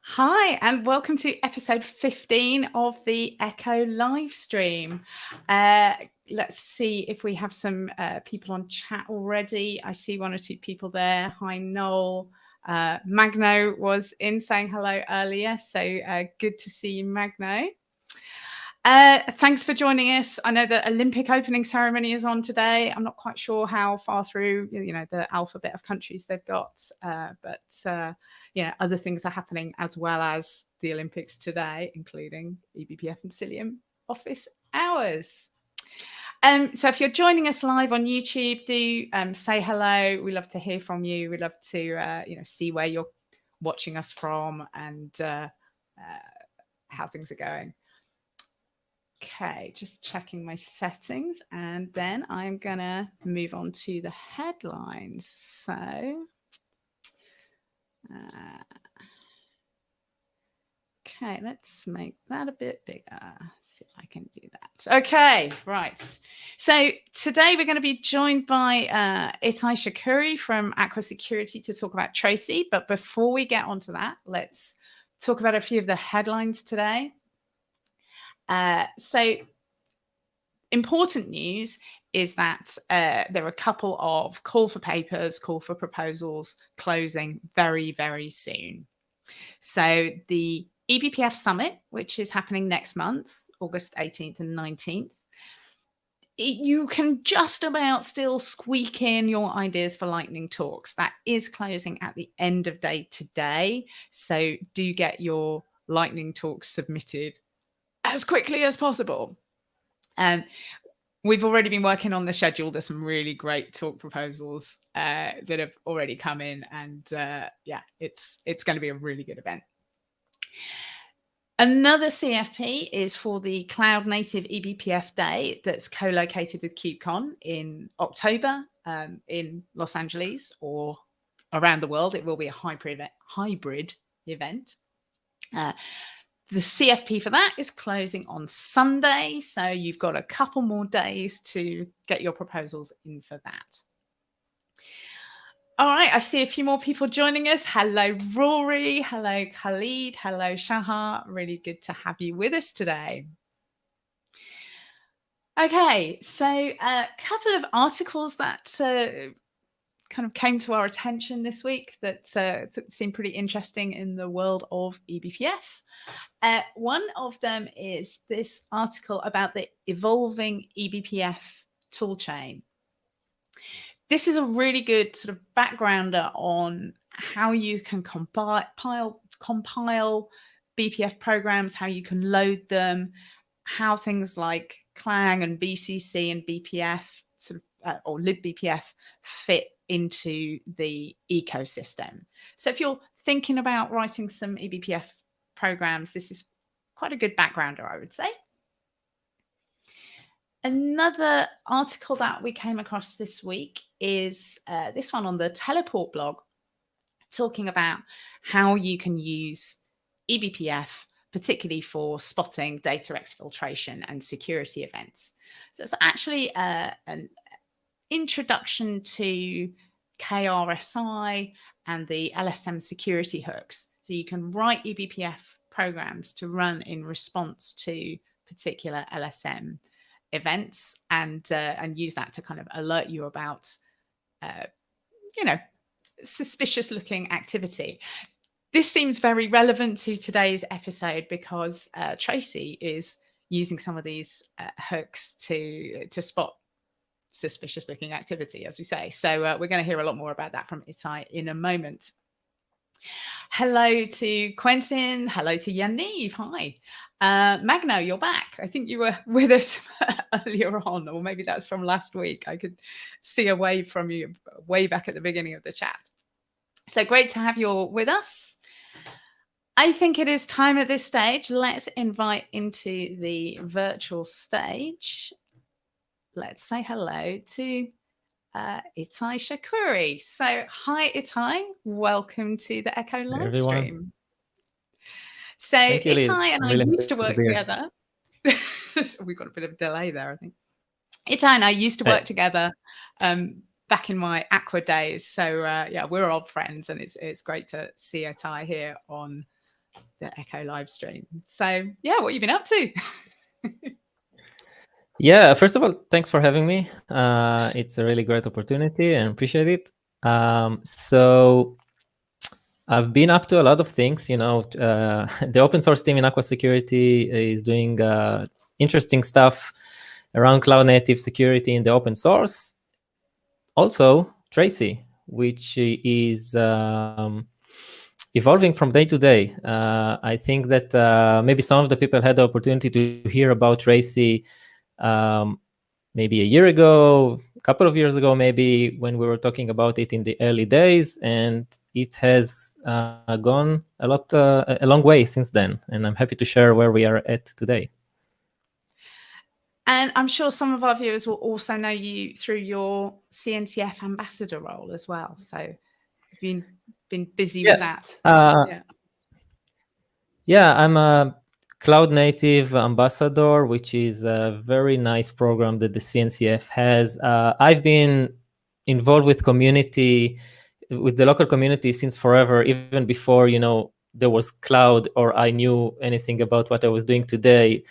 Hi, and welcome to episode 15 of the eCHO live stream. Let's see if we have some people on chat already. I see one or two people there. Hi, Noel. Magno was in saying hello earlier, so good to see you, Magno. Thanks for joining us. I know the Olympic opening ceremony is on today. I'm not quite sure how far through, the alphabet of countries they've got, but other things are happening as well as the Olympics today, including eBPF and Cilium office hours. So if you're joining us live on YouTube, do say hello. We love to hear from you. We love to see where you're watching us from and how things are going. Okay, just checking my settings, and then I'm going to move on to the headlines. So, okay, let's make that a bit bigger. See if I can do that. Okay, right. So today we're going to be joined by Itay Shakury from eCHO Security to talk about Tracee. But before we get onto that, let's talk about a few of the headlines today. So important news is that there are a couple of call for papers, call for proposals closing very, very soon. So the eBPF Summit, which is happening next month, August 18th and 19th, you can just about still squeak in your ideas for lightning talks. That is closing at the end of day today. So do get your lightning talks submitted as quickly as possible. We've already been working on the schedule. There's some really great talk proposals that have already come in, and it's going to be a really good event. Another CFP is for the Cloud Native eBPF Day that's co-located with KubeCon in October in Los Angeles or around the world. It will be a hybrid event. The CFP for that is closing on Sunday, so you've got a couple more days to get your proposals in for that. All right, I see a few more people joining us. Hello, Rory. Hello, Khalid. Hello, Shahar. Really good to have you with us today. Okay, so a couple of articles that kind of came to our attention this week that seemed pretty interesting in the world of eBPF. One of them is this article about the evolving eBPF toolchain. This is a really good sort of backgrounder on how you can compile BPF programs, how you can load them, how things like Clang and BCC and BPF or libbpfgo fit into the ecosystem. So if you're thinking about writing some eBPF programs, this is quite a good backgrounder, I would say. Another article that we came across this week is this one on the Teleport blog, talking about how you can use eBPF, particularly for spotting data exfiltration and security events. So it's actually an introduction to KRSI and the LSM security hooks. So you can write eBPF programs to run in response to particular LSM events and use that to kind of alert you about, suspicious looking activity. This seems very relevant to today's episode because Tracee is using some of these hooks to spot suspicious looking activity, as we say. So we're going to hear a lot more about that from Itay in a moment. Hello to Quentin. Hello to Yaniv. Hi. Magno, you're back. I think you were with us earlier on, or maybe that's from last week. I could see a wave from you way back at the beginning of the chat. So great to have you all with us. I think it is time at this stage. Let's invite into the virtual stage. Let's say hello to Itay Shakury. So hi, Itay. Welcome to the eCHO live stream. So Itay and I used to work together. We've got a bit of a delay there, I think. Itay and I used to work together back in my Aqua days. So we're old friends, and it's great to see Itay here on eCHO live stream. So yeah, what have you been up to? Yeah, first of all, thanks for having me. It's a really great opportunity and appreciate it. So I've been up to a lot of things. The open source team in Aqua Security is doing interesting stuff around cloud native security in the open source. Also, Tracee, which is evolving from day to day. I think that maybe some of the people had the opportunity to hear about Tracee maybe a year ago, a couple of years ago, maybe when we were talking about it in the early days, and it has gone a long way since then. And I'm happy to share where we are at today. And I'm sure some of our viewers will also know you through your CNCF ambassador role as well. So you've been busy with that. Yeah, I'm a cloud native ambassador, which is a very nice program that the CNCF has. I've been involved with the local community since forever, even before, there was cloud or I knew anything about what I was doing today.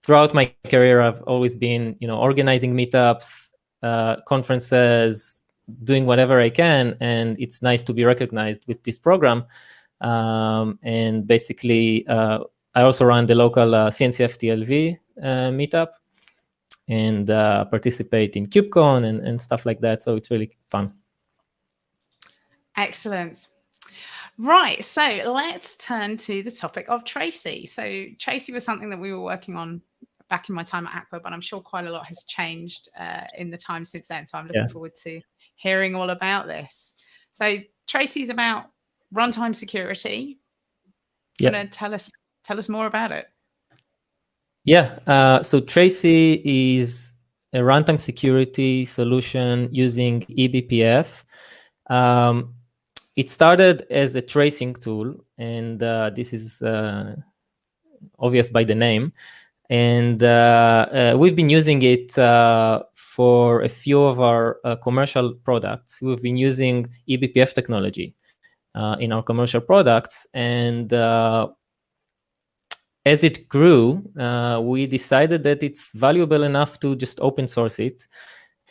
Throughout my career, I've always been, organizing meetups, conferences, doing whatever I can. And it's nice to be recognized with this program. And basically, I also run the local CNCF TLV meetup and participate in KubeCon and stuff like that. So it's really fun. Excellent. Right, so let's turn to the topic of Tracee. So Tracee was something that we were working on back in my time at Aqua, but I'm sure quite a lot has changed in the time since then. So I'm looking forward to hearing all about this. So Tracee is about runtime security. You want to tell us more about it? Yeah, so Tracee is a runtime security solution using eBPF. It started as a tracing tool, and this is obvious by the name. And we've been using it for a few of our commercial products. We've been using eBPF technology in our commercial products. And as it grew, we decided that it's valuable enough to just open source it.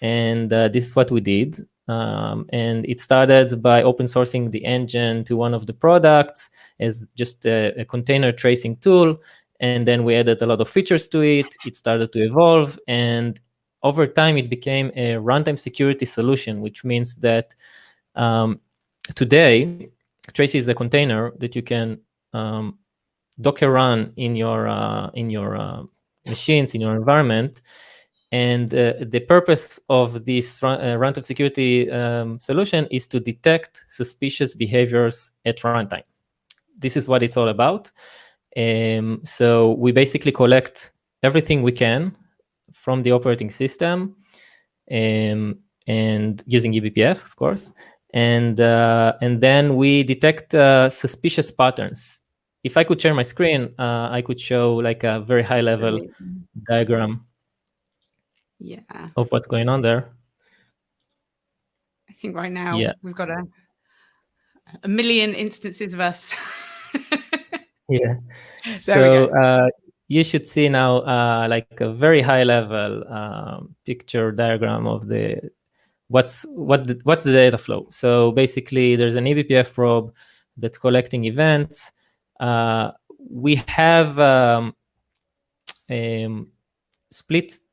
And this is what we did. And it started by open sourcing the engine to one of the products as just a container tracing tool. And then we added a lot of features to it. It started to evolve. And over time, it became a runtime security solution, which means that today, Tracee is a container that you can Docker run in your machines, in your environment. And the purpose of this runtime security solution is to detect suspicious behaviors at runtime. This is what it's all about. So we basically collect everything we can from the operating system, and using eBPF, of course. And then we detect suspicious patterns. If I could share my screen, I could show like a very high level diagram of what's going on there. I think right now we've got a million instances of us. Yeah. So you should see now like a very high level picture diagram of what's the data flow. So basically, there's an eBPF probe that's collecting events. We have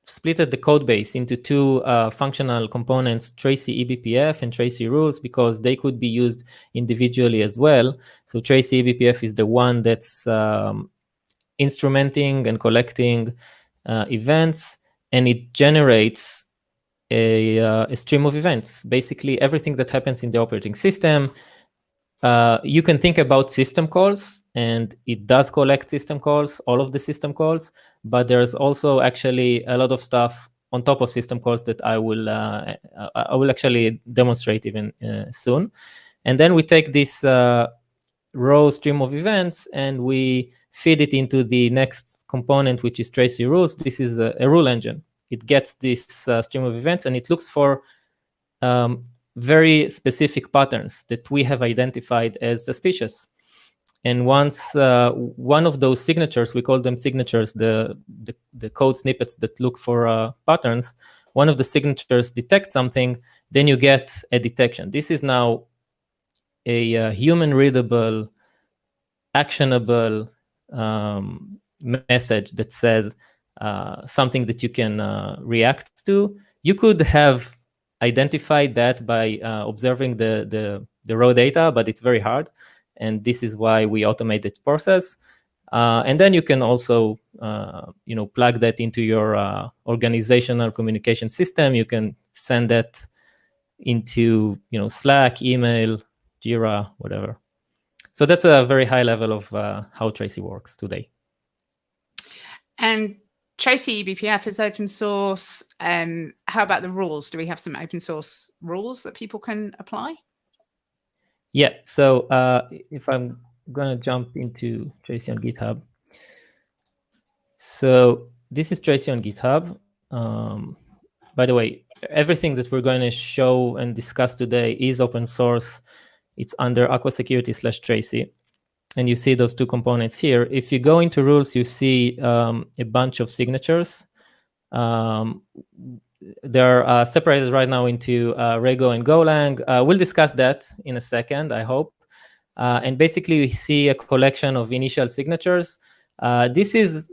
splitted the code base into two functional components, Tracee eBPF and Tracee rules, because they could be used individually as well. So Tracee eBPF is the one that's instrumenting and collecting events, and it generates a stream of events. Basically, everything that happens in the operating system. You can think about system calls, and it does collect system calls, all of the system calls, but there's also actually a lot of stuff on top of system calls that I will actually demonstrate even soon. And then we take this raw stream of events and we feed it into the next component, which is Tracee rules. This is a rule engine. It gets this stream of events and it looks for very specific patterns that we have identified as suspicious. And once one of those signatures, we call them signatures, the code snippets that look for patterns, one of the signatures detects something, then you get a detection. This is now a human-readable, actionable message that says something that you can react to. You could have identified that by observing the raw data, but it's very hard. And this is why we automate this process. And then you can also plug that into your organizational communication system. You can send that into Slack, email, Jira, whatever. So that's a very high level of how Tracee works today. And Tracee eBPF is open source. How about the rules? Do we have some open source rules that people can apply? Yeah, so if I'm going to jump into Tracee on GitHub. So this is Tracee on GitHub. By the way, everything that we're going to show and discuss today is open source. It's under Aqua Security/Tracee. And you see those two components here. If you go into rules, you see a bunch of signatures. They're separated right now into Rego and Golang. We'll discuss that in a second, I hope. And basically, we see a collection of initial signatures. This is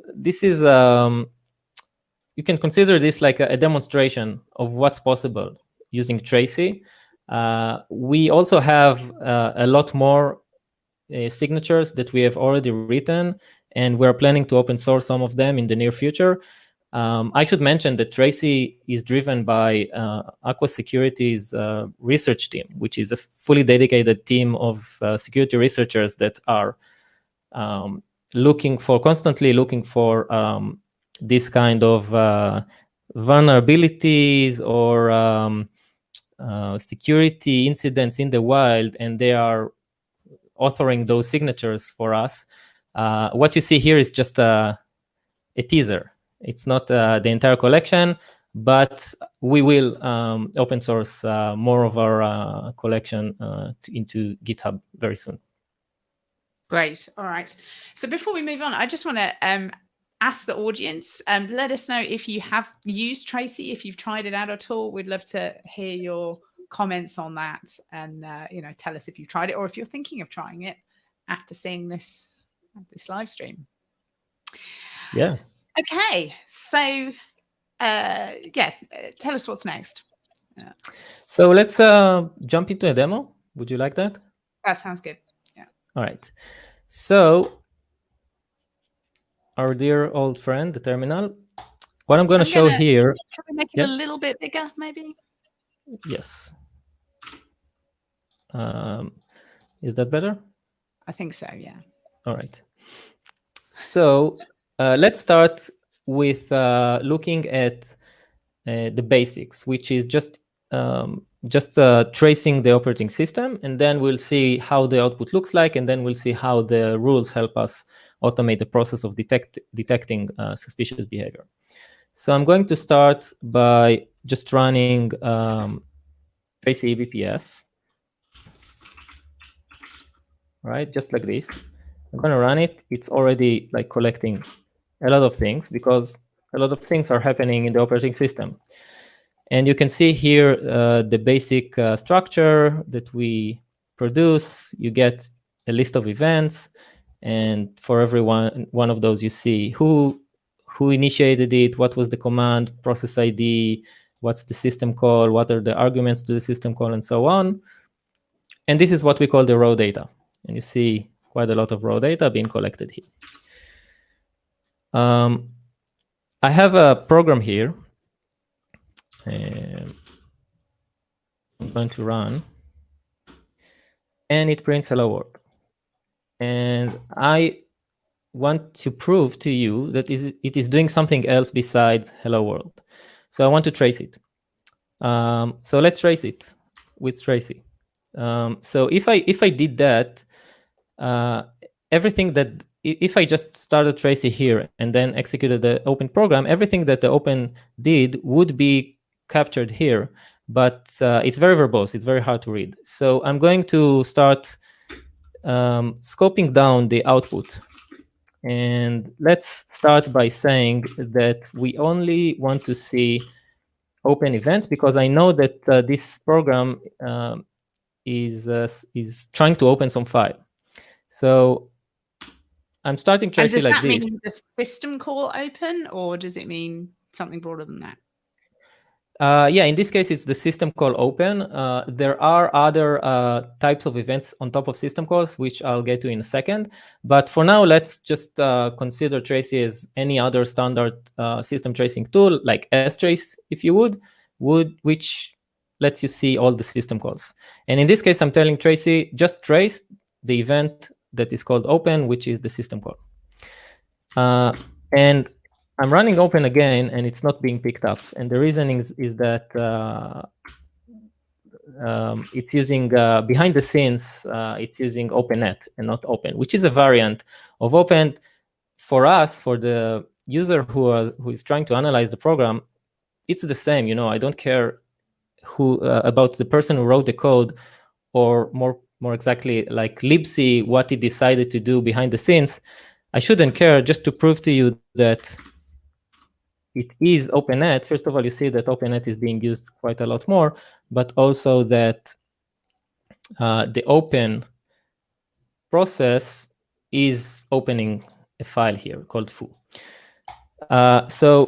you can consider this like a demonstration of what's possible using Tracee. We also have a lot more signatures that we have already written, and we're planning to open source some of them in the near future. I should mention that Tracee is driven by Aqua Security's research team, which is a fully dedicated team of security researchers that are constantly looking for this kind of vulnerabilities or security incidents in the wild, and they are authoring those signatures for us. What you see here is just a teaser. It's not the entire collection, but we will open source more of our collection into GitHub very soon. Great. All right. So before we move on, I just want to ask the audience, let us know if you have used Tracee, if you've tried it out at all. We'd love to hear your comments on that, and tell us if you've tried it or if you're thinking of trying it after seeing this live stream. Yeah. Okay, so tell us what's next. So let's jump into a demo. Would you like that? That sounds good. Yeah. All right. So our dear old friend, the terminal. What I'm going to show here. Can we make it a little bit bigger, maybe? Yes. Is that better? I think so, yeah. All right. So let's start with looking at the basics, which is just tracing the operating system, and then we'll see how the output looks like, and then we'll see how the rules help us automate the process of detecting suspicious behavior. So I'm going to start by just running Tracee eBPF, right? Just like this. I'm going to run it. It's already like collecting a lot of things because a lot of things are happening in the operating system. And you can see here the basic structure that we produce. You get a list of events, and for every one of those, you see who initiated it, what was the command, process ID, what's the system call, what are the arguments to the system call, and so on. And this is what we call the raw data. And you see quite a lot of raw data being collected here. I have a program here. I'm going to run, and it prints hello world. And I want to prove to you that it is doing something else besides hello world. So I want to trace it. So let's trace it with Tracee. So if I did that, everything that if I just started Tracee here and then executed the open program, everything that the open did would be captured here, but it's very verbose. It's very hard to read. So I'm going to start scoping down the output. And let's start by saying that we only want to see open event because I know that this program is trying to open some file. So I'm starting Tracee like this. And does that mean the system call open, or does it mean something broader than that? Yeah, in this case, it's the system call open. There are other types of events on top of system calls, which I'll get to in a second. But for now, let's just consider Tracee as any other standard system tracing tool, like strace, if you would, which lets you see all the system calls. And in this case, I'm telling Tracee, just trace the event that is called open, which is the system call. And I'm running open again, and it's not being picked up. And the reasoning is that it's using, behind the scenes, it's using opennet and not open, which is a variant of open. For us, for the user who is trying to analyze the program, it's the same. You know, I don't care who about the person who wrote the code, or more exactly, like libc, what he decided to do behind the scenes. I shouldn't care, just to prove to you that it is opennet. First of all, you see that opennet is being used quite a lot more, but also that the open process is opening a file here called foo. So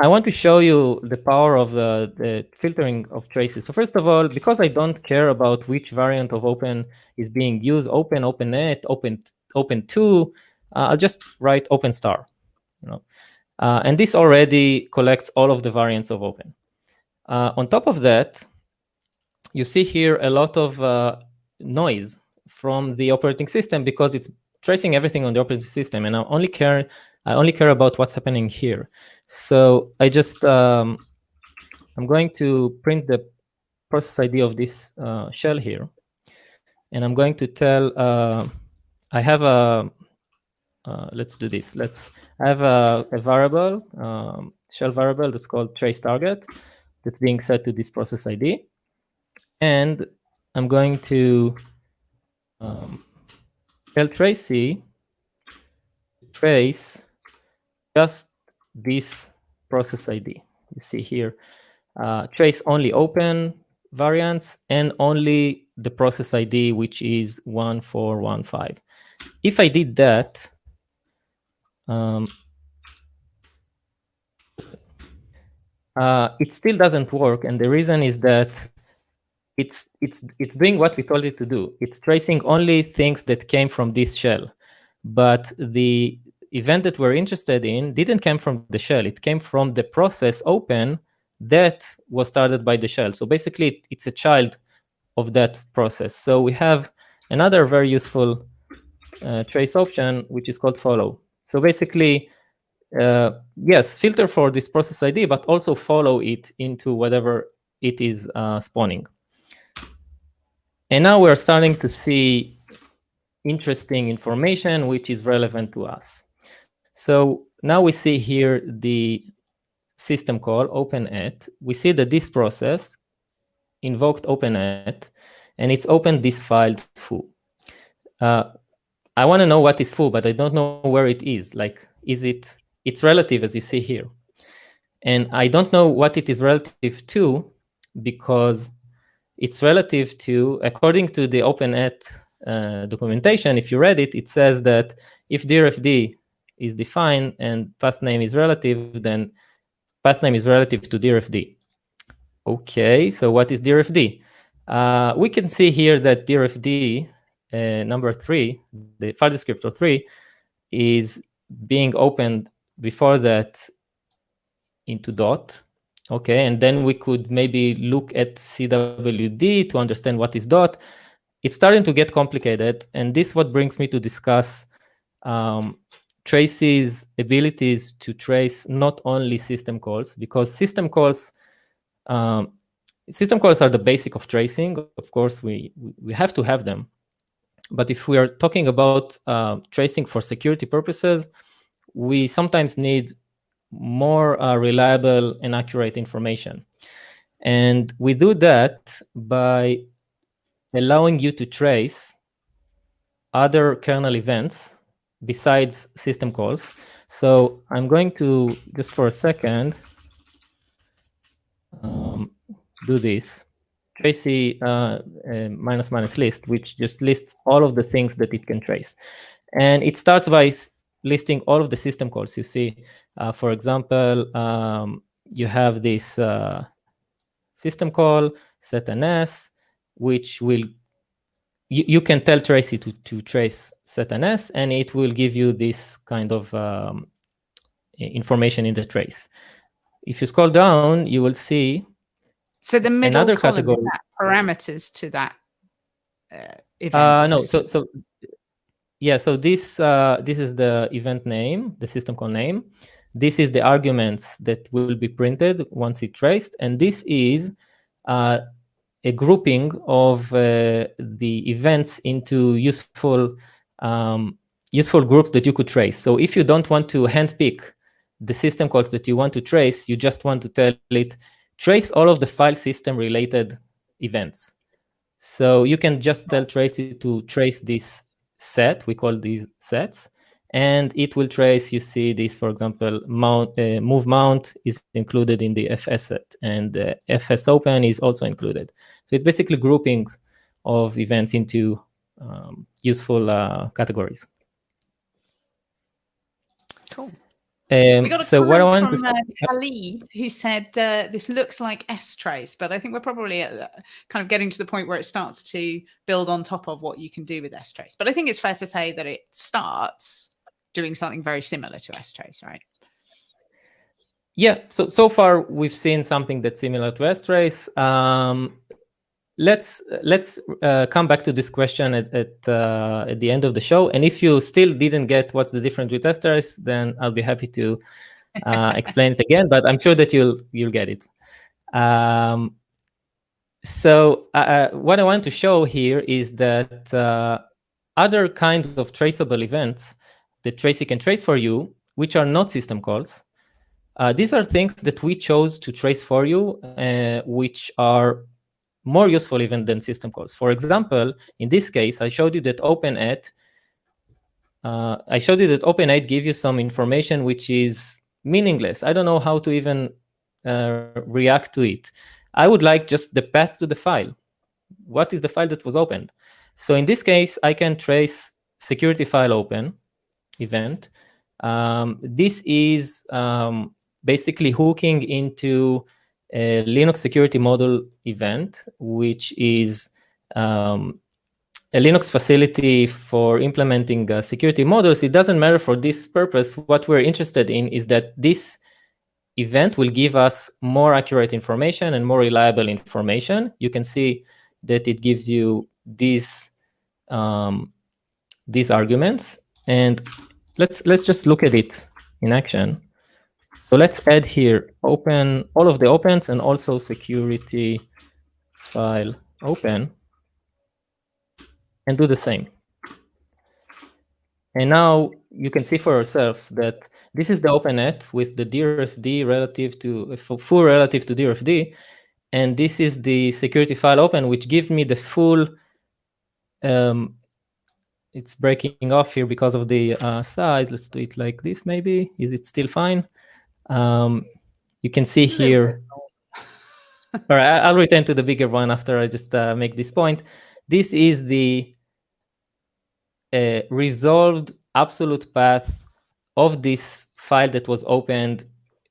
I want to show you the power of the filtering of traces. So first of all, because I don't care about which variant of open is being used, open, opennet, open2, I'll just write open star. You know. And this already collects all of the variants of open. On top of that, you see here a lot of noise from the operating system because it's tracing everything on the operating system, and I only care about what's happening here. So I just I'm going to print the process ID of this shell here, and I'm going to tell I have a let's do this. I have a variable, shell variable that's called trace target that's being set to this process ID. And I'm going to tell Tracee to trace just this process ID. You see here, trace only open variants and only the process ID, which is 1415. If I did that, it still doesn't work, and the reason is that it's doing what we told it to do. It's tracing only things that came from this shell, but the event that we're interested in didn't come from the shell. It came from the process open that was started by the shell. So basically, it's a child of that process. So we have another very useful trace option, which is called follow. So basically, yes, filter for this process ID, but also follow it into whatever it is spawning. And now we're starting to see interesting information which is relevant to us. So now we see here the system call opennet. We see that this process invoked opennet, and it's opened this file foo. I want to know what is foo, but I don't know where it is. Like, it's relative, as you see here. And I don't know what it is relative to, because it's relative to, according to the opennet documentation, if you read it, it says that if dirfd is defined and path name is relative, then path name is relative to dirfd. Okay, so what is dirfd? We can see here that dirfd number 3, the file descriptor 3, is being opened before that into dot. Okay, and then we could maybe look at CWD to understand what is dot. It's starting to get complicated, and this what brings me to discuss Tracee's abilities to trace not only system calls, because system calls are the basic of tracing. Of course, we have to have them. But if we are talking about tracing for security purposes, we sometimes need more reliable and accurate information. And we do that by allowing you to trace other kernel events besides system calls. So I'm going to, just for a second, do this. Tracee minus minus list, which just lists all of the things that it can trace. And it starts by listing all of the system calls. You see, for example, you have this system call, setns, which will, you can tell Tracee to trace setns, and it will give you this kind of information in the trace. If you scroll down, you will see so the middle another column category. is that parameters to that event. No, so yeah, so this is the event name, the system call name. This is the arguments that will be printed once it's traced, and this is a grouping of the events into useful groups that you could trace. So if you don't want to handpick the system calls that you want to trace, you just want to tell it, trace all of the file system related events. So you can just tell Tracee to trace this set, we call these sets, and it will trace, you see this, for example, move mount is included in the FS set, and FS open is also included. So it's basically groupings of events into useful categories. Cool. We got a so what I want from to Khalid, who said this looks like strace, but I think we're probably kind of getting to the point where it starts to build on top of what you can do with strace. But I think it's fair to say that it starts doing something very similar to strace, right? Yeah. So far we've seen something that's similar to strace. Let's come back to this question at the end of the show. And if you still didn't get what's the difference with strace, then I'll be happy to explain it again. But I'm sure that you'll get it. So what I want to show here is that other kinds of traceable events that Tracee can trace for you, which are not system calls, these are things that we chose to trace for you, which are more useful even than system calls. For example, in this case, I showed you that open8 gives you some information which is meaningless. I don't know how to even react to it. I would like just the path to the file. What is the file that was opened? So in this case, I can trace security file open event. This is basically hooking into a Linux security module event, which is a Linux facility for implementing security modules. It doesn't matter for this purpose. What we're interested in is that this event will give us more accurate information and more reliable information. You can see that it gives you these arguments, and let's just look at it in action. So let's add here open all of the opens and also security file open, and do the same. And now you can see for yourselves that this is the open8 with the DRFD relative to full relative to DRFD, and this is the security file open, which gives me the full. It's breaking off here because of the size. Let's do it like this. Maybe is it still fine? You can see here. All right, I'll return to the bigger one after I just make this point. This is the resolved absolute path of this file that was opened.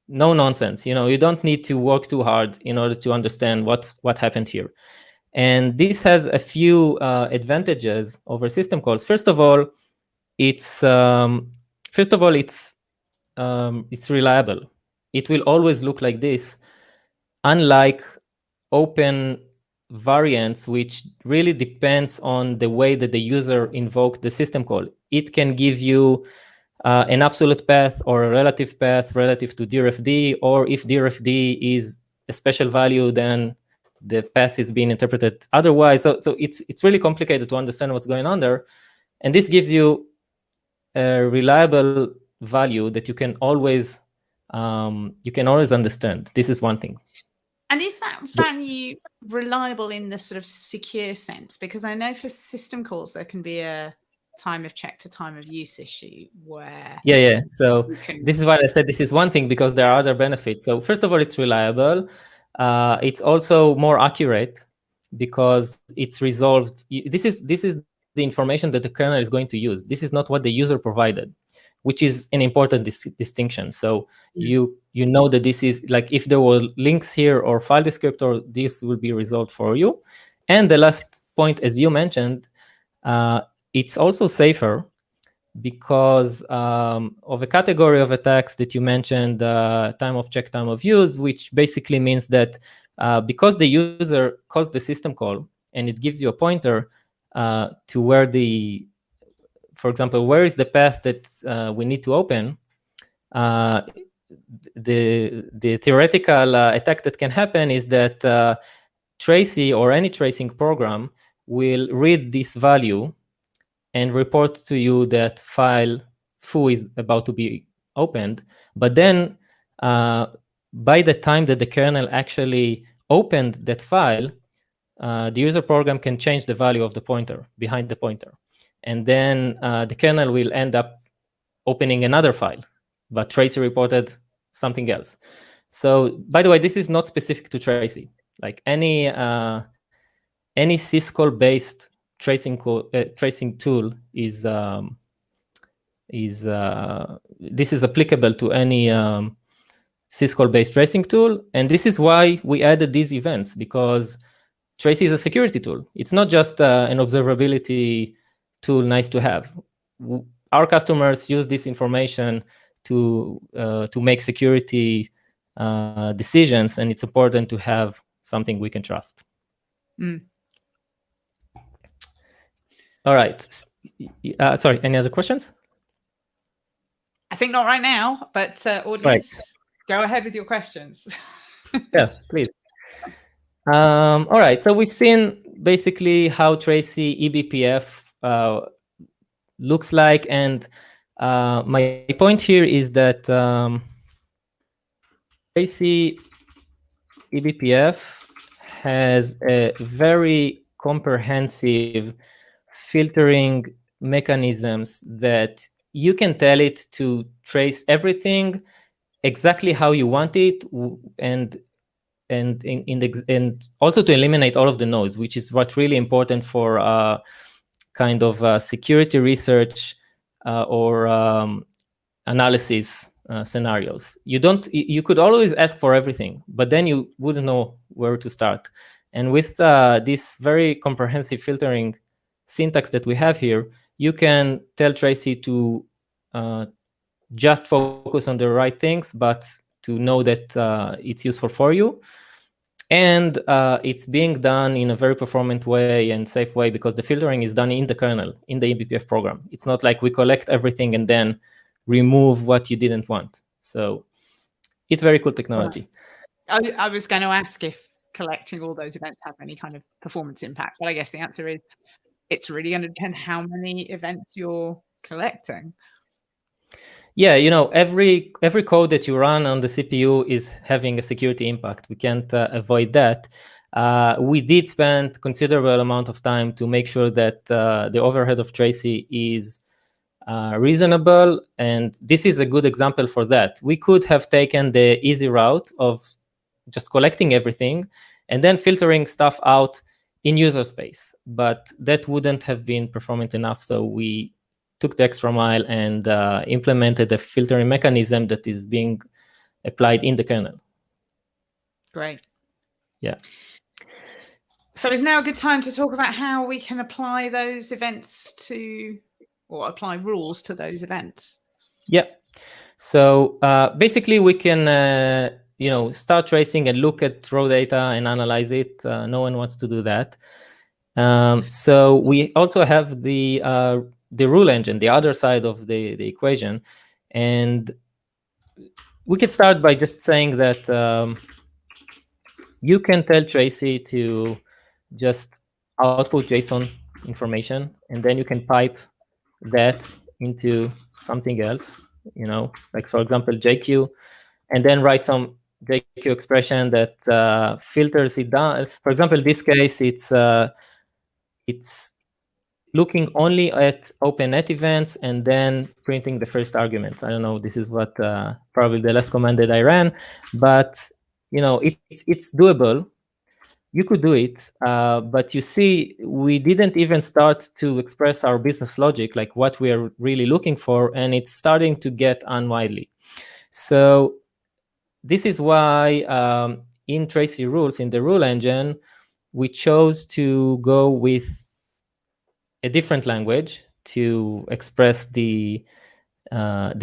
No nonsense. You don't need to work too hard in order to understand what happened here. And this has a few advantages over system calls. First of all, it's reliable. It will always look like this, unlike open variants, which really depends on the way that the user invoked the system call. It can give you an absolute path or a relative path relative to DRFD, or if DRFD is a special value, then the path is being interpreted otherwise. So it's really complicated to understand what's going on there. And this gives you a reliable value that you can always understand. This is one thing. And is that value reliable in the sort of secure sense? Because I know for system calls, there can be a time of check to time of use issue where yeah. So can... this is why I said this is one thing, because there are other benefits. So first of all, it's reliable. It's also more accurate because it's resolved. This is the information that the kernel is going to use. This is not what the user provided, which is an important distinction. So you know that this is like, if there were links here or file descriptor, this will be resolved for you. And the last point, as you mentioned, it's also safer because of a category of attacks that you mentioned, time of check, time of use, which basically means that because the user calls the system call and it gives you a pointer to where for example, where is the path that we need to open, the theoretical attack that can happen is that Tracee or any tracing program will read this value and report to you that file foo is about to be opened. But then by the time that the kernel actually opened that file, the user program can change the value of the pointer behind the pointer. And then the kernel will end up opening another file, but Tracee reported something else. So, by the way, this is not specific to Tracee. Like any syscall-based tracing tool is this is applicable to any syscall-based tracing tool, and this is why we added these events, because Tracee is a security tool. It's not just an observability tool nice to have. Our customers use this information to make security decisions, and it's important to have something we can trust. All right. Sorry, any other questions? I think not right now, but audience, go ahead with your questions. Yeah, please. All right, so we've seen basically how Tracee eBPF looks like, and my point here is that Tracee eBPF has a very comprehensive filtering mechanisms that you can tell it to trace everything exactly how you want it, and also to eliminate all of the noise, which is what's really important for kind of security research or analysis scenarios. You could always ask for everything, but then you wouldn't know where to start. And with this very comprehensive filtering syntax that we have here, you can tell Tracee to just focus on the right things, but to know that it's useful for you. And it's being done in a very performant way and safe way, because the filtering is done in the kernel, in the eBPF program. It's not like we collect everything and then remove what you didn't want. So it's very cool technology. I was going to ask if collecting all those events has any kind of performance impact, but I guess the answer is it's really going to depend how many events you're collecting. Yeah, every code that you run on the CPU is having a security impact. We can't avoid that. We did spend considerable amount of time to make sure that the overhead of Tracee is reasonable, and this is a good example for that. We could have taken the easy route of just collecting everything and then filtering stuff out in user space, but that wouldn't have been performant enough. So we took the extra mile and implemented a filtering mechanism that is being applied in the kernel. Great. Yeah. So is now a good time to talk about how we can apply those events or apply rules to those events? Yeah. So basically we can start tracing and look at raw data and analyze it. No one wants to do that. So we also have the rule engine, the other side of the equation. And we could start by just saying that you can tell Tracee to just output JSON information, and then you can pipe that into something else, like for example, JQ, and then write some JQ expression that filters it down. For example, in this case, it's looking only at open-net events and then printing the first argument. I don't know, this is what probably the last command that I ran, but it's doable. You could do it, but you see, we didn't even start to express our business logic, like what we are really looking for, and it's starting to get unwieldy. So this is why in Tracee rules, in the rule engine, we chose to go with a different language to express the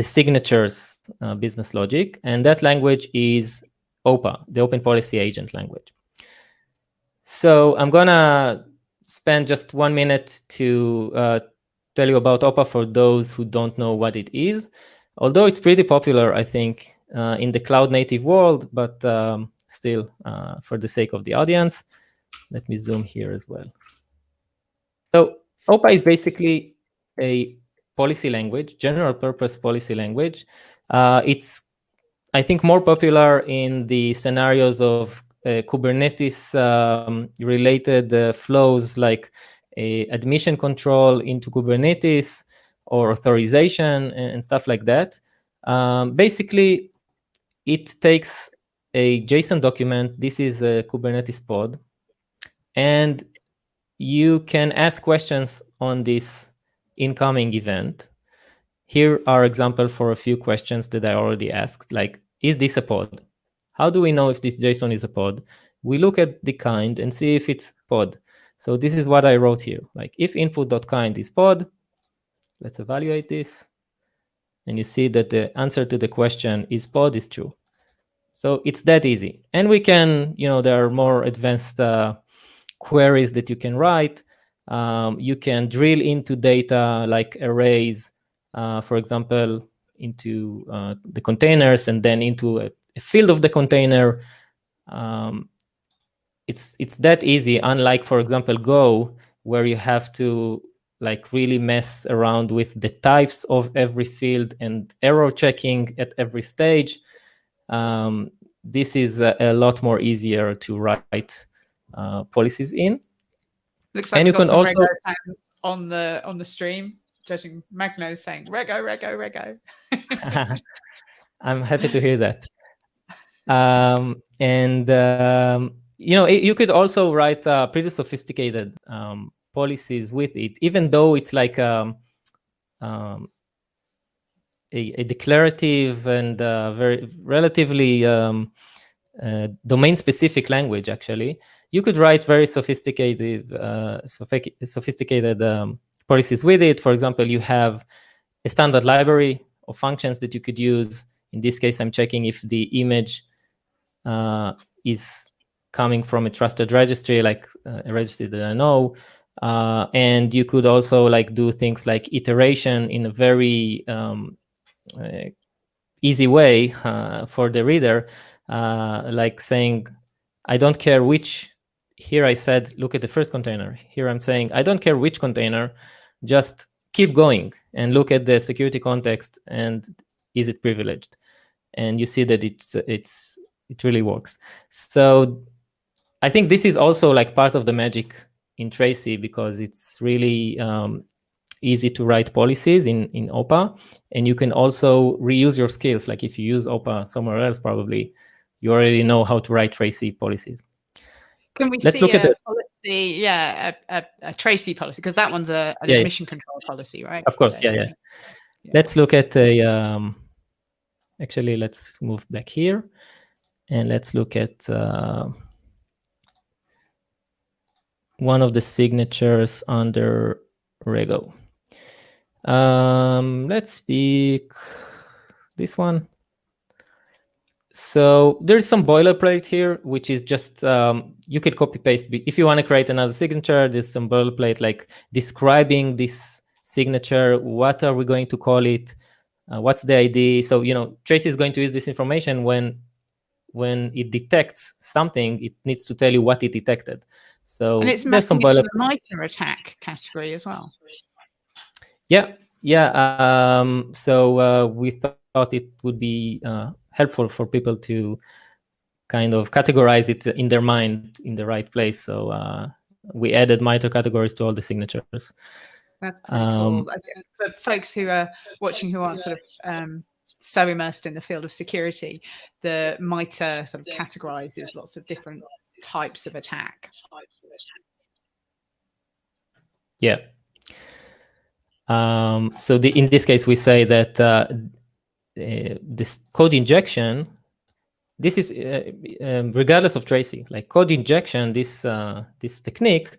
signatures business logic, and that language is OPA, the Open Policy Agent language. So I'm gonna spend just 1 minute to tell you about OPA for those who don't know what it is. Although it's pretty popular, I think, in the cloud native world, but still, for the sake of the audience, let me zoom here as well. So OPA is basically a policy language, general purpose policy language. It's, I think, more popular in the scenarios of Kubernetes related flows, like admission control into Kubernetes or authorization and stuff like that. Basically, it takes a JSON document. This is a Kubernetes pod, and you can ask questions on this incoming event. Here are examples for a few questions that I already asked, like, is this a pod? How do we know if this JSON is a pod? We look at the kind and see if it's pod. So this is what I wrote here, like, if input.kind is pod, let's evaluate this. And you see that the answer to the question is pod is true. So it's that easy. And we can, there are more advanced queries that you can write. You can drill into data like arrays, for example, into the containers and then into a field of the container. It's that easy, unlike, for example, Go, where you have to like really mess around with the types of every field and error checking at every stage. This is a lot more easier to write policies in. Looks like and you can also Rego fans on the stream. Judging Magno is saying Rego, Rego, Rego. I'm happy to hear that. You could also write pretty sophisticated policies with it, even though it's like a declarative and very relatively domain-specific language. Actually, you could write very sophisticated policies with it. For example, you have a standard library of functions that you could use. In this case, I'm checking if the image is coming from a trusted registry, like a registry that I know. And you could also like do things like iteration in a very easy way for the reader, like saying, I don't care which. Here I said, look at the first container. Here I'm saying, I don't care which container, just keep going and look at the security context and is it privileged? And you see that it really works. So I think this is also like part of the magic in Tracee, because it's really easy to write policies in OPA, and you can also reuse your skills. Like if you use OPA somewhere else, probably you already know how to write Tracee policies. Can we see a policy? Yeah, a Tracee policy, because that one's an admission control policy, right? Of course, so, yeah. Let's look at a. Actually, let's move back here, and let's look at one of the signatures under Rego. Let's pick this one. So there's some boilerplate here, which is just, you could copy paste. If you want to create another signature, there's some boilerplate like describing this signature. What are we going to call it? What's the ID? So, Tracee is going to use this information when it detects something, it needs to tell you what it detected. So and it's there's some boilerplate. The MITRE attack category as well. Yeah. So we thought it would be helpful for people to kind of categorize it in their mind in the right place. So we added MITRE categories to all the signatures. That's pretty cool. For folks who are watching who aren't sort of so immersed in the field of security, the MITRE sort of categorizes lots of different types of attack. Yeah. So in this case, we say that this code injection, this is regardless of Tracee, like code injection, this technique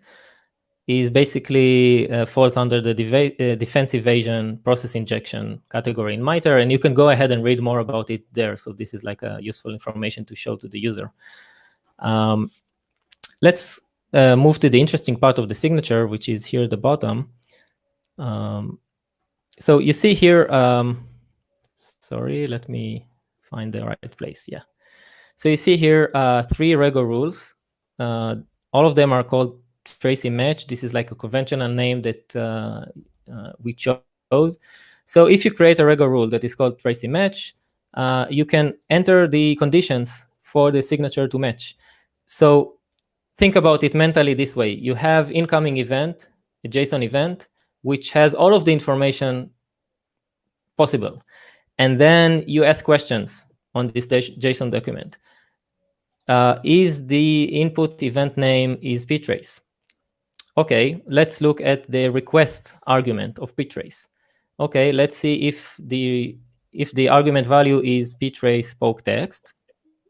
is basically falls under the defense evasion process injection category in MITRE, and you can go ahead and read more about it there. So this is like a useful information to show to the user. Let's move to the interesting part of the signature, which is here at the bottom. So you see here, sorry, let me find the right place. Yeah. So you see here 3 Rego rules. All of them are called Tracee match. This is like a conventional name that we chose. So if you create a Rego rule that is called Tracee match, you can enter the conditions for the signature to match. So think about it mentally this way. You have incoming event, a JSON event, which has all of the information possible. And then you ask questions on this JSON document. Is the input event name is ptrace? Okay, let's look at the request argument of ptrace. Okay, let's see if the argument value is ptrace poke text,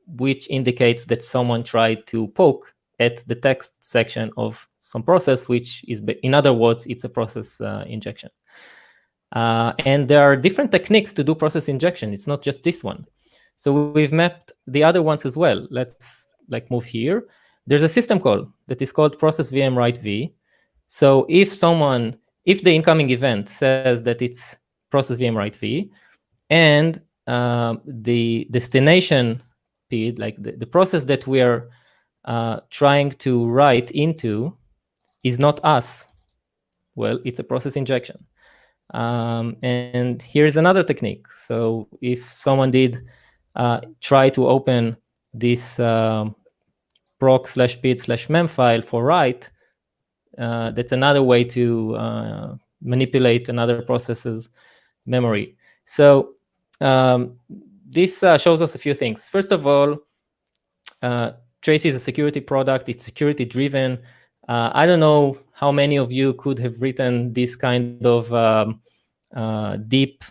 which indicates that someone tried to poke at the text section of some process, which is, in other words, it's a process injection. And there are different techniques to do process injection. It's not just this one. So we've mapped the other ones as well. Let's like move here. There's a system call that is called process VM write v. So if the incoming event says that it's process VM write v, and the destination PID, like the process that we are trying to write into is not us, well, it's a process injection. And here's another technique. So if someone did try to open this proc/pid/mem file for write, that's another way to manipulate another process's memory. So this shows us a few things. First of all, Tracee is a security product. It's security driven. I don't know how many of you could have written this kind of deep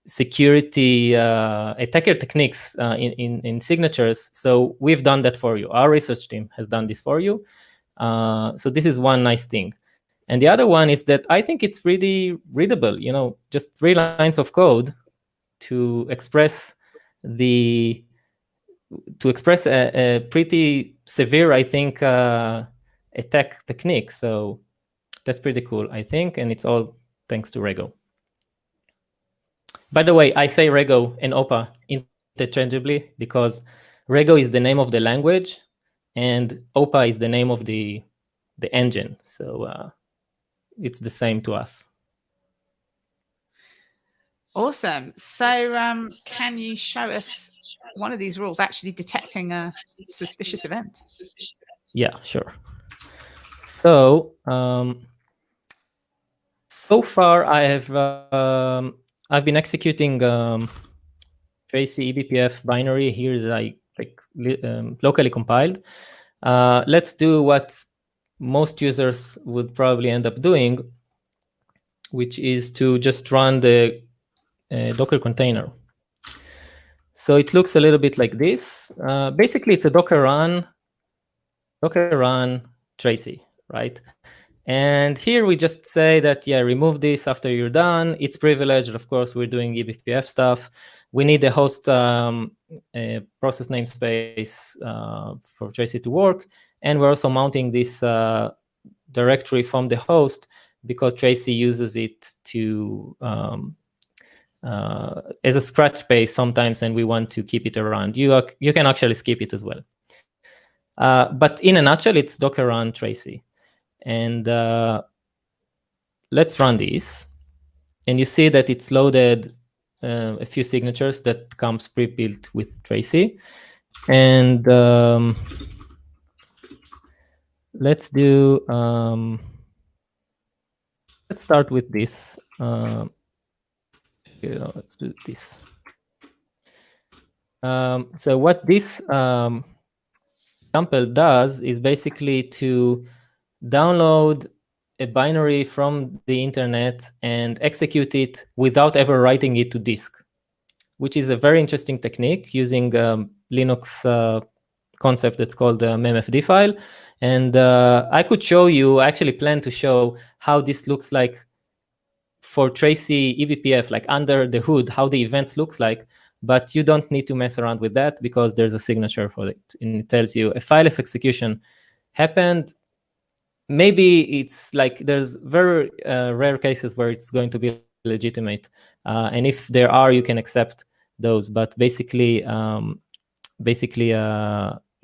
security attacker techniques in signatures. So we've done that for you. Our research team has done this for you. So this is one nice thing. And the other one is that I think it's really readable, just 3 lines of code to express a pretty severe, I think, attack technique. So that's pretty cool, I think, and it's all thanks to Rego. By the way, I say Rego and OPA interchangeably because Rego is the name of the language and OPA is the name of the engine. So it's the same to us. Awesome. So can you show us one of these rules actually detecting a suspicious event? Yeah, sure. So so far I've been executing Tracee eBPF binary. Here's like locally compiled. Let's do what most users would probably end up doing, which is to just run the Docker container. So it looks a little bit like this. Basically, it's a Docker run Tracee, right? And here we just say that, yeah, remove this after you're done. It's privileged. Of course, we're doing eBPF stuff. We need a host process namespace for Tracee to work. And we're also mounting this directory from the host because Tracee uses it to as a scratch space sometimes, and we want to keep it around. You can actually skip it as well. But in a nutshell, it's Docker run Tracee. And let's run this. And you see that it's loaded a few signatures that comes pre-built with Tracee. And let's do let's start with this. Let's do this. So what this example does is basically to download a binary from the internet and execute it without ever writing it to disk, which is a very interesting technique using Linux concept that's called memfd file. And I could show you, I actually plan to show how this looks like for Tracee eBPF, like under the hood, how the events looks like. But you don't need to mess around with that because there's a signature for it. And it tells you a fileless execution happened. Maybe it's like there's very rare cases where it's going to be legitimate. And if there are, you can accept those. But basically,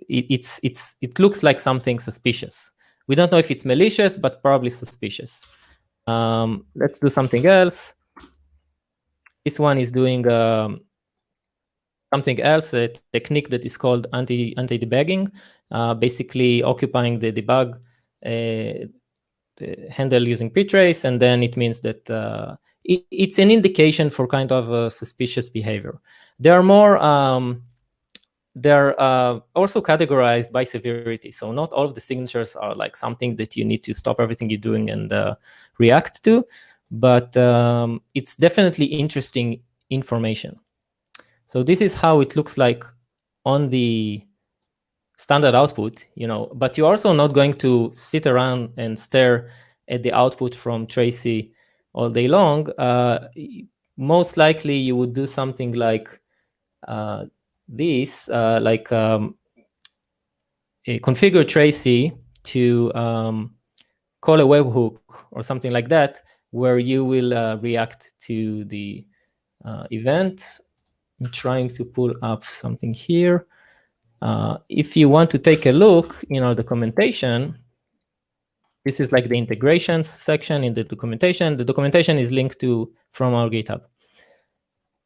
it looks like something suspicious. We don't know if it's malicious, but probably suspicious. Let's do something else. This one is doing something else, a technique that is called anti-debugging, basically occupying the debug the handle using ptrace, and then it means that it's an indication for kind of suspicious behavior. There are more. They're also categorized by severity. So not all of the signatures are like something that you need to stop everything you're doing and react to, but it's definitely interesting information. So this is how it looks like on the standard output, but you're also not going to sit around and stare at the output from Tracee all day long. Most likely you would do something like this, configure Tracee to call a webhook or something like that, where you will react to the event. I'm trying to pull up something here. If you want to take a look, the documentation, this is like the integrations section in the documentation. The documentation is linked to from our GitHub.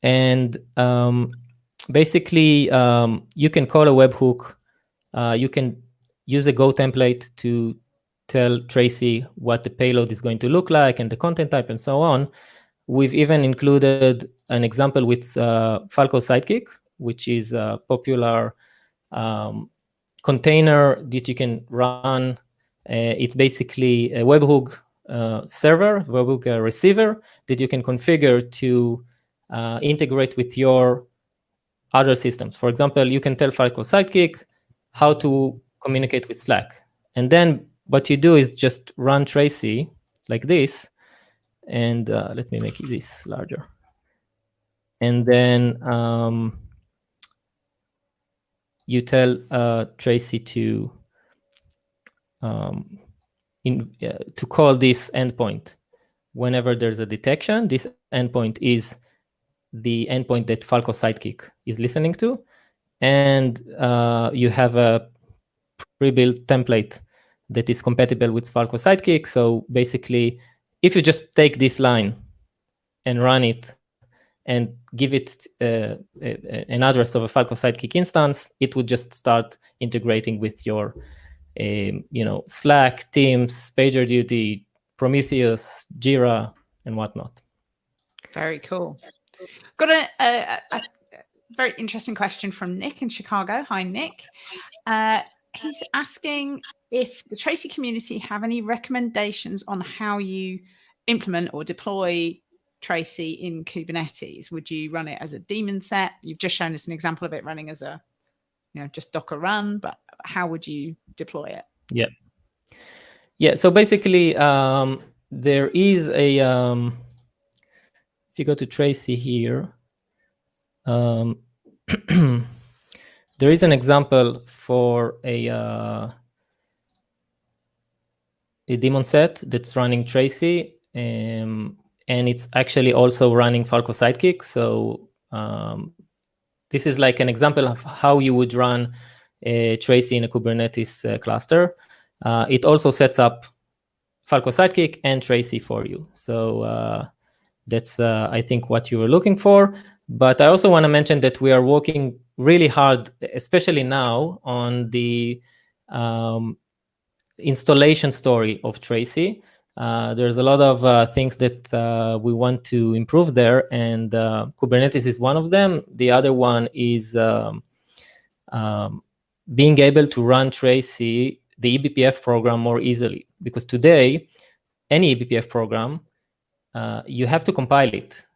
And basically, you can call a webhook. You can use a Go template to tell Tracee what the payload is going to look like and the content type and so on. We've even included an example with Falco Sidekick, which is a popular container that you can run. It's basically a webhook server, webhook receiver that you can configure to integrate with your other systems. For example, you can tell Falco Sidekick how to communicate with Slack. And then what you do is just run Tracee like this. And let me make this larger. And then you tell Tracee to call this endpoint whenever there's a detection. This endpoint is the endpoint that Falco Sidekick is listening to. And you have a pre-built template that is compatible with Falco Sidekick. So basically, if you just take this line and run it and give it an address of a Falco Sidekick instance, it would just start integrating with your Slack, Teams, PagerDuty, Prometheus, Jira, and whatnot. Very cool. Got a very interesting question from Nick in Chicago. Hi, Nick. He's asking if the Tracee community have any recommendations on how you implement or deploy Tracee in Kubernetes. Would you run it as a daemon set? You've just shown us an example of it running as a, just Docker run, but how would you deploy it? Yeah. So basically, there is a, if you go to Tracee here, there is an example for a daemon set that's running Tracee, and it's actually also running Falco Sidekick. So this is like an example of how you would run Tracee in a Kubernetes cluster. It also sets up Falco Sidekick and Tracee for you. So that's, I think, what you were looking for. But I also want to mention that we are working really hard, especially now, on the installation story of Tracee. There's a lot of things that we want to improve there, and Kubernetes is one of them. The other one is being able to run Tracee, the eBPF program, more easily. Because today, any eBPF program, you have to compile it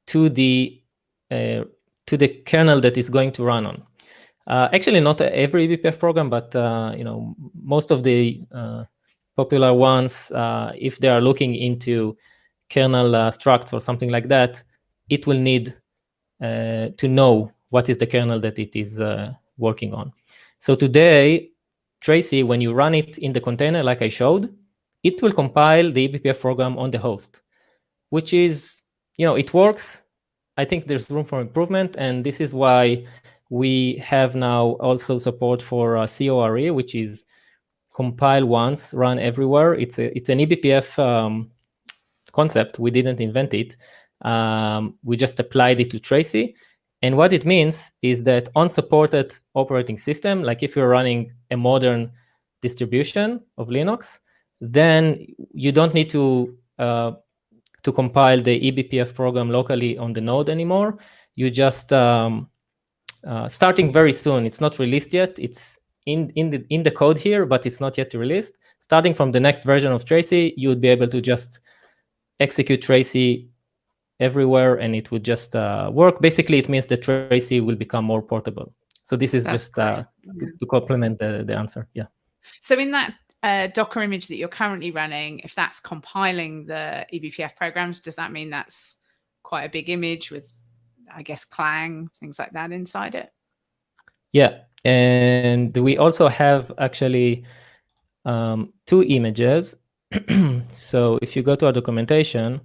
to the kernel that is going to run on. Actually, not every eBPF program, but most of the popular ones, if they are looking into kernel structs or something like that, it will need to know what is the kernel that it is working on. So today, Tracee, when you run it in the container like I showed, it will compile the eBPF program on the host, which is, it works. I think there's room for improvement, and this is why we have now also support for CORE, which is compile once, run everywhere. It's an eBPF concept. We didn't invent it. We just applied it to Tracee. And what it means is that on supported operating system, like if you're running a modern distribution of Linux, then you don't need to compile the eBPF program locally on the node anymore. You just starting very soon. It's not released yet. It's in the code here, but it's not yet released. Starting from the next version of Tracee, you would be able to just execute Tracee everywhere, and it would just work. Basically, it means that Tracee will become more portable. So this is just to complement the answer. Yeah. So in that Docker image that you're currently running, if that's compiling the eBPF programs, does that mean that's quite a big image with, I guess, Clang, things like that inside it? Yeah, and we also have actually 2 images. So if you go to our documentation,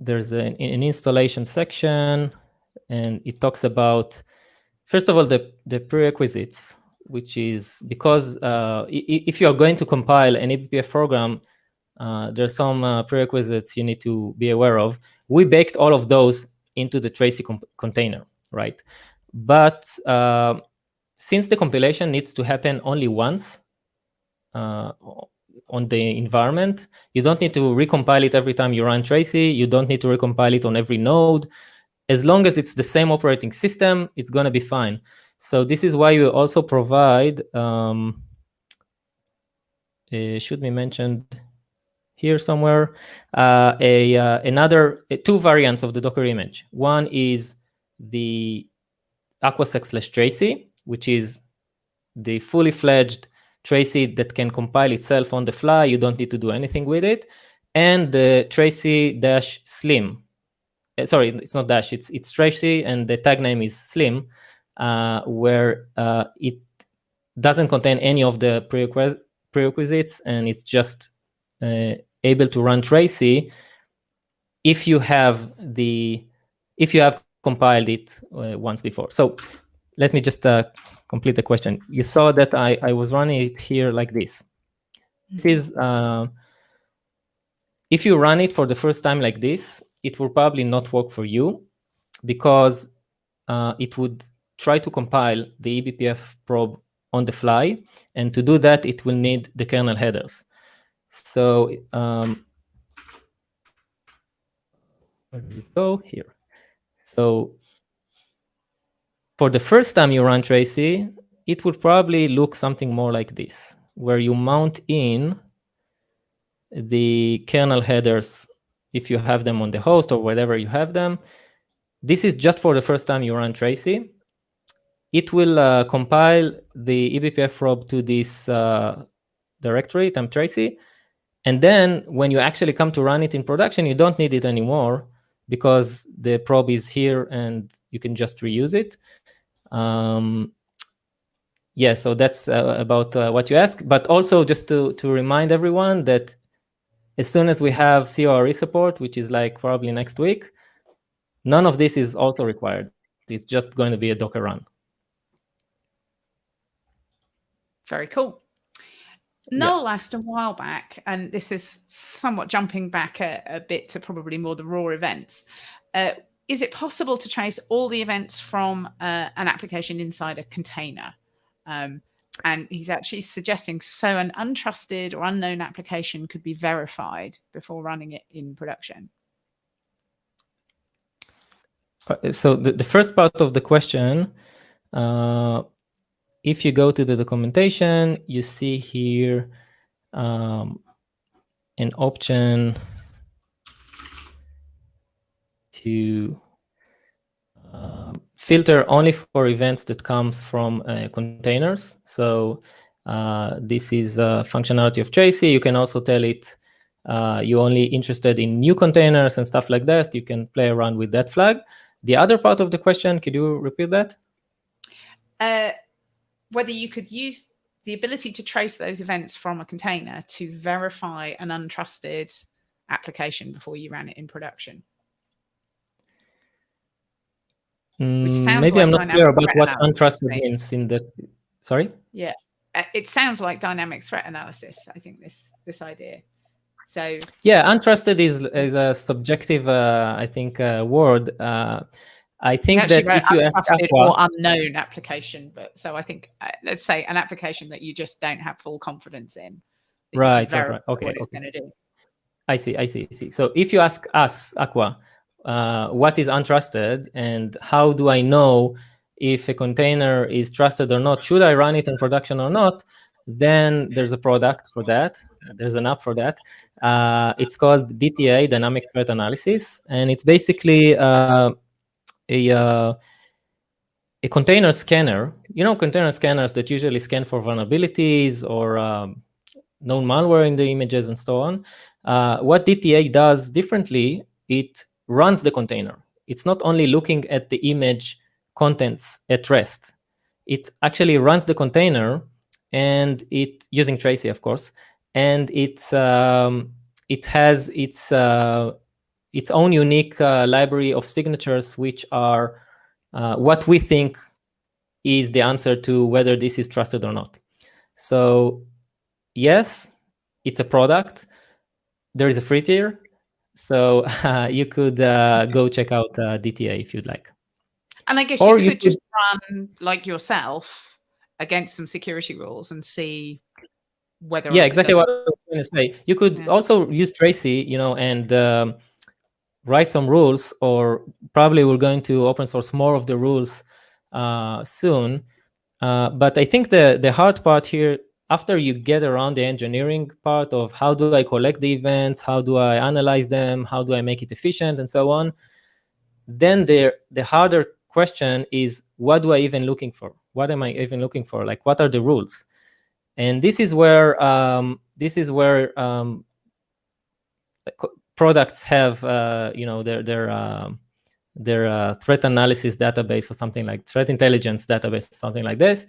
there's an installation section, and it talks about, first of all, the prerequisites, which is because if you are going to compile an eBPF program, there's some prerequisites you need to be aware of. We baked all of those into the Tracee container, right? But since the compilation needs to happen only once on the environment, you don't need to recompile it every time you run Tracee. You don't need to recompile it on every node. As long as it's the same operating system, it's going to be fine. So this is why we also provide, should be mentioned here somewhere, another 2 variants of the Docker image. One is the aquasec/Tracee, which is the fully fledged Tracee that can compile itself on the fly. You don't need to do anything with it. And the Tracee-Slim. Sorry, it's not dash, it's Tracee, and the tag name is Slim, where it doesn't contain any of the prerequisites, and it's just able to run Tracee if you have compiled it once before. So let me just complete the question. You saw that I was running it here like this. This is if you run it for the first time like this, it will probably not work for you, because it would try to compile the eBPF probe on the fly, and to do that, it will need the kernel headers. So where do we go here? So for the first time you run Tracee, it would probably look something more like this, where you mount in the kernel headers if you have them on the host or wherever you have them. This is just for the first time you run Tracee. It will compile the eBPF probe to this directory, temp Tracee. And then when you actually come to run it in production, you don't need it anymore, because the probe is here and you can just reuse it. Yeah, so that's about what you asked. But also just to remind everyone that as soon as we have CORE support, which is like probably next week, none of this is also required. It's just going to be a Docker run. Very cool. Noel asked a while back, and this is somewhat jumping back a bit to probably more the raw events. Is it possible to trace all the events from an application inside a container? And he's actually suggesting so an untrusted or unknown application could be verified before running it in production. So the first part of the question, if you go to the documentation, you see here an option to filter only for events that comes from containers. So this is a functionality of Tracee. You can also tell it you're only interested in new containers and stuff like that. You can play around with that flag. The other part of the question, could you repeat that? Whether you could use the ability to trace those events from a container to verify an untrusted application before you ran it in production. Which sounds maybe like I'm not clear about what untrusted means in that. Sorry? Yeah, it sounds like dynamic threat analysis, I think, this idea. So yeah, untrusted is a subjective, I think, word. I think that if you ask or unknown application, but so I think let's say an application that you just don't have full confidence in. Right. Okay. What it's going to do. I see. So if you ask us, Aqua, what is untrusted and how do I know if a container is trusted or not? Should I run it in production or not? Then there's a product for that. There's an app for that. It's called DTA, Dynamic Threat Analysis, and it's basically a container scanner. You know, container scanners that usually scan for vulnerabilities or known malware in the images and so on. What DTA does differently, it runs the container. It's not only looking at the image contents at rest. It actually runs the container, and it using Tracee, of course, and it has its own unique library of signatures, which are what we think is the answer to whether this is trusted or not. So yes, it's a product. There is a free tier, so you could go check out DTA if you'd like. And I guess you could just run like yourself against some security rules and see whether. Yeah, exactly what I was going to say. You could also use Tracee, and write some rules, or probably we're going to open source more of the rules soon. But I think the hard part here, after you get around the engineering part of how do I collect the events, how do I analyze them, how do I make it efficient, and so on, then the harder question is, what do I even looking for? What am I even looking for? Like, what are the rules? And this is where products have their threat analysis database or something like threat intelligence database, something like this.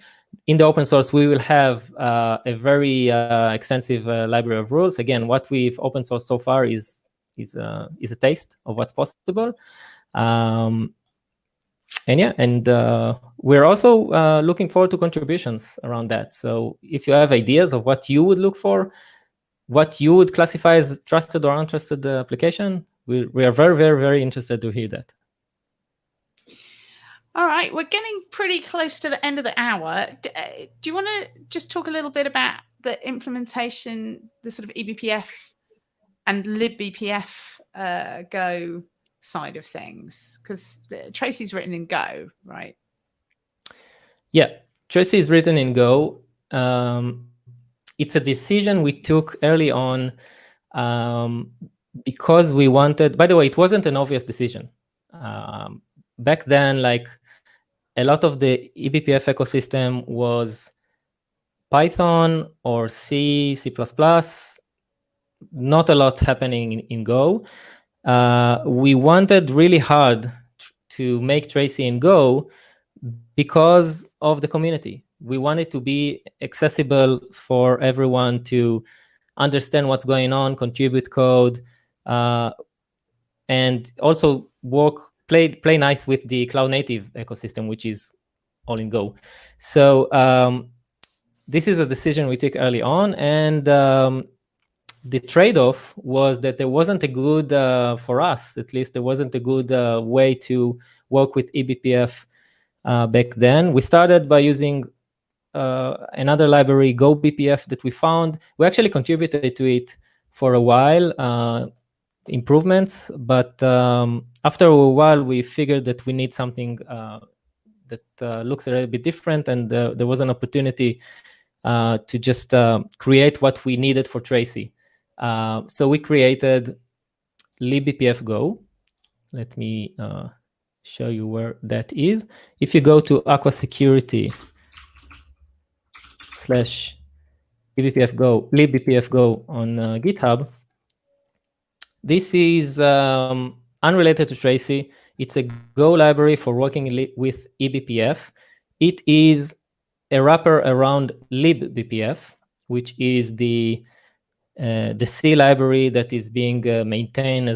In the open source, we will have a very extensive library of rules. Again, what we've open sourced so far is a taste of what's possible. And we're also looking forward to contributions around that. So if you have ideas of what you would look for, what you would classify as trusted or untrusted application, we are very, very, very interested to hear that. All right, we're getting pretty close to the end of the hour. Do you want to just talk a little bit about the implementation, the sort of eBPF and libbpfgo side of things? Because Tracee's written in Go, right? Yeah, Tracee is written in Go. It's a decision we took early on because we wanted. By the way, it wasn't an obvious decision. Back then, like, a lot of the eBPF ecosystem was Python or C, C++, not a lot happening in Go. We wanted really hard to make Tracee in Go because of the community. We wanted to be accessible for everyone to understand what's going on, contribute code, and also play nice with the cloud native ecosystem, which is all in Go. So this is a decision we took early on, and the trade-off was that there wasn't a good, for us at least, there wasn't a good way to work with eBPF back then. We started by using another library, Go BPF, that we found. We actually contributed to it for a while, improvements, but after a while we figured that we need something that looks a little bit different, and there was an opportunity to just create what we needed for Tracee. So we created libbpfgo. Let me show you where that is. If you go to Aqua Security /libbpfgo on GitHub, this is unrelated to Tracee. It's a Go library for working with eBPF. It is a wrapper around libbpf, which is the C library that is being maintained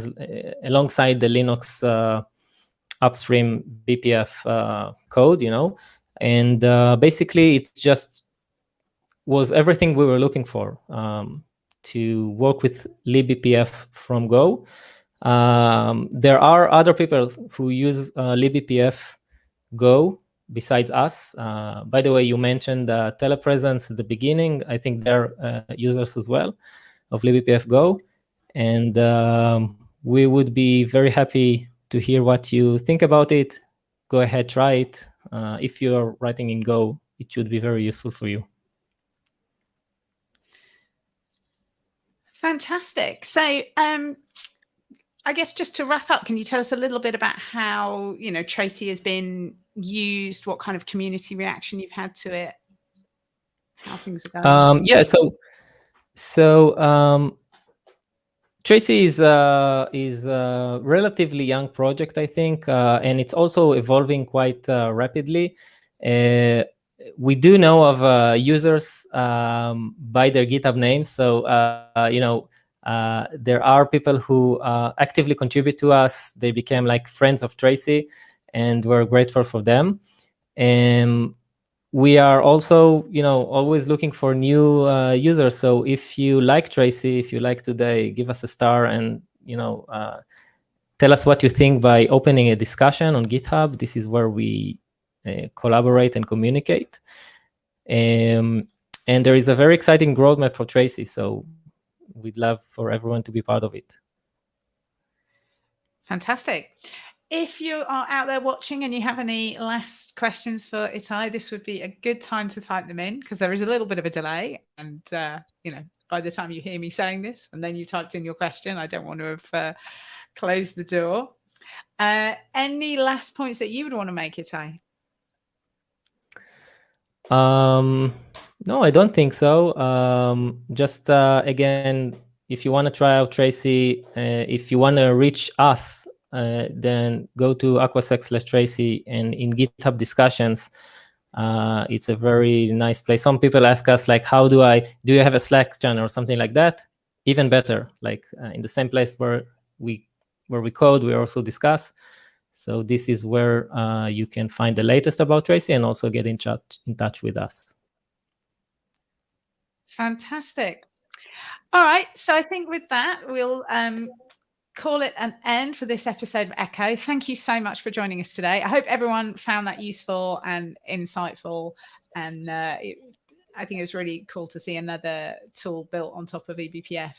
alongside the Linux upstream BPF code, and basically it just was everything we were looking for to work with libbpf from Go. There are other people who use libbpf Go besides us. By the way, you mentioned telepresence at the beginning. I think they're users as well of libbpf Go, and we would be very happy to hear what you think about it. Go ahead, try it. If you're writing in Go, it should be very useful for you. Fantastic. So I guess just to wrap up, can you tell us a little bit about how, Tracee has been used, what kind of community reaction you've had to it, how things are going? Yeah, so Tracee is a relatively young project, I think, and it's also evolving quite rapidly. We do know of users by their GitHub names, so there are people who actively contribute to us. They became like friends of Tracee, and we're grateful for them. And we are also, always looking for new users. So if you like Tracee, if you like today, give us a star and, tell us what you think by opening a discussion on GitHub. This is where we collaborate and communicate. And there is a very exciting roadmap for Tracee. So we'd love for everyone to be part of it. Fantastic. If you are out there watching and you have any last questions for Itay, this would be a good time to type them in, because there is a little bit of a delay. And, by the time you hear me saying this and then you typed in your question, I don't want to have closed the door. Any last points that you would want to make, Itay? No, I don't think so. Just again, if you want to try out Tracee, if you want to reach us, then go to aquasec/Tracee, and in GitHub discussions, it's a very nice place. Some people ask us, like, do you have a Slack channel or something like that? Even better, like in the same place where we code, we also discuss. So this is where you can find the latest about Tracee and also get in touch with us. Fantastic. All right. So I think with that, we'll call it an end for this episode of eCHO. Thank you so much for joining us today. I hope everyone found that useful and insightful. And I think it was really cool to see another tool built on top of eBPF.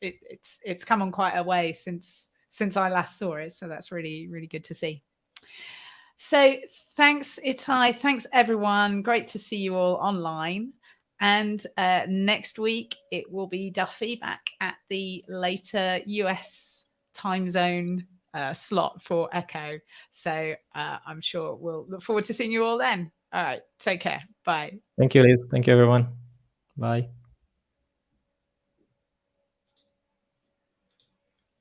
It's come on quite a way since I last saw it. So that's really, really good to see. So thanks, Itay. Thanks, everyone. Great to see you all online. And next week, it will be Duffy back at the later US time zone slot for eCHO. So I'm sure we'll look forward to seeing you all then. All right. Take care. Bye. Thank you, Liz. Thank you, everyone. Bye.